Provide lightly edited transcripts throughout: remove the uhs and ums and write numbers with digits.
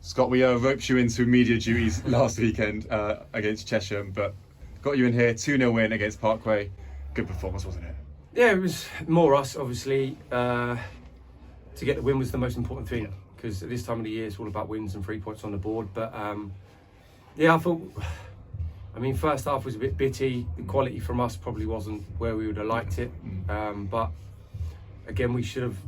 Scott, we roped you into media duties last weekend against Chesham, but got you in here, 2-0 win against Parkway. Good performance, wasn't it? Yeah, it was more us, obviously. To get the win was the most important thing, because at this time of the year it's all about wins and 3 points on the board. But yeah, I mean, first half was a bit bitty. The quality from us probably wasn't where we would have liked it. But again, we should have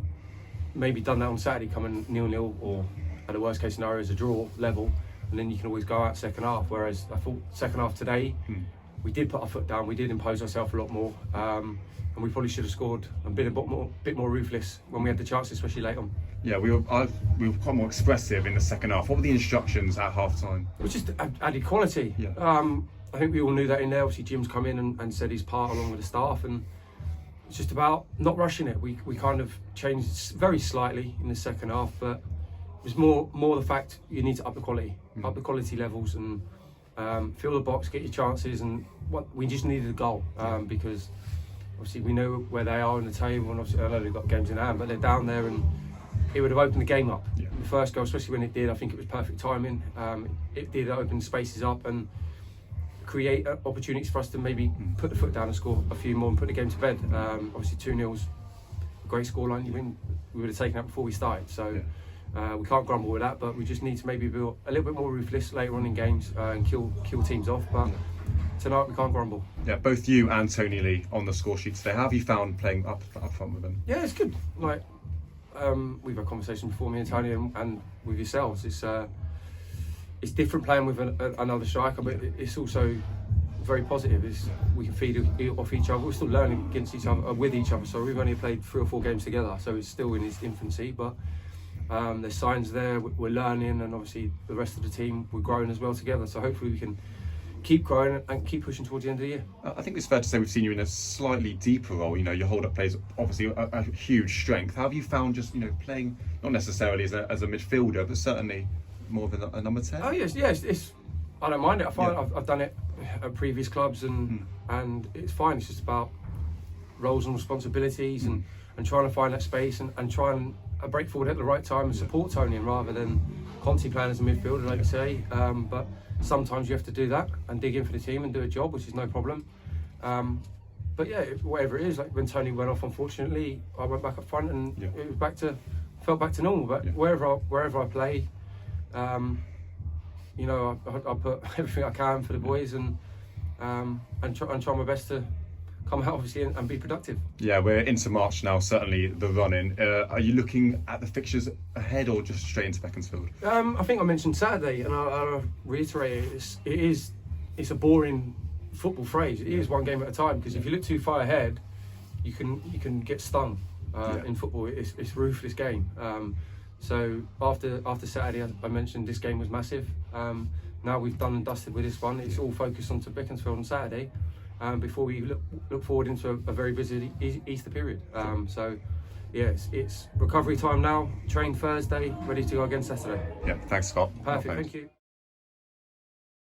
maybe done that on Saturday, coming 0-0, or at the worst case scenario as a draw level, and then you can always go out second half. Whereas I thought second half today, we did put our foot down, we did impose ourselves a lot more, and we probably should have scored and been a bit more ruthless when we had the chance, especially late on. Yeah, we were quite more expressive in the second half. What were the instructions at half time? It was just added quality. Yeah. I think we all knew that in there. Obviously, Jim's come in and said his part along with the staff, and it's just about not rushing it. We kind of changed very slightly in the second half, but it was more the fact you need to up the quality levels, and fill the box, get your chances, and we just needed a goal, because obviously we know where they are in the table, and obviously I know they've got games in hand, but they're down there, and it would have opened the game up. Yeah. The first goal, especially when it did, I think it was perfect timing. It did open spaces up and create opportunities for us to maybe put the foot down and score a few more and put the game to bed. Obviously 2-0's a great scoreline. We would have taken that before we started, so we can't grumble with that, but we just need to maybe be a little bit more ruthless later on in games and kill teams off. But tonight we can't grumble. Yeah, both you and Tony Lee on the score sheet today. How have you found playing up front with them? Yeah, it's good. Like we've had conversations before, me and Tony, and with yourselves. It's different playing with another striker, but it's also very positive. We can feed off each other. We're still learning against each other, with each other. So we've only played 3 or 4 games together, so it's still in its infancy. But there's signs there. We're learning, and obviously the rest of the team, we're growing as well together. So hopefully we can keep growing and keep pushing towards the end of the year. I think it's fair to say we've seen you in a slightly deeper role. You know, your hold-up play is obviously a huge strength. How have you found just playing not necessarily as a midfielder, but certainly more of a number 10? Oh yes. I don't mind it. I find I've done it at previous clubs, and it's fine. It's just about roles and responsibilities, and trying to find that space and try and break forward at the right time and support Tony, rather than constantly playing as a midfielder, like you say. But sometimes you have to do that and dig in for the team and do a job, which is no problem. But yeah, whatever it is, like when Tony went off, unfortunately, I went back up front, and it was felt back to normal. But wherever I play, I put everything I can for the boys, and try my best to come out, obviously, and be productive. Yeah, we're into March now, certainly the run-in. Are you looking at the fixtures ahead, or just straight into Beaconsfield? I think I mentioned Saturday, and I'll reiterate it. It's a boring football phrase. It is one game at a time, because if you look too far ahead, you can get stung. In football, it's a ruthless game. So after Saturday, I mentioned this game was massive. Now we've done and dusted with this one. It's all focused onto Beaconsfield on Saturday, before we look forward into a very busy Easter period. So yeah, it's recovery time now. Train Thursday, ready to go again Saturday. Yeah, thanks, Scott. Perfect, thank you.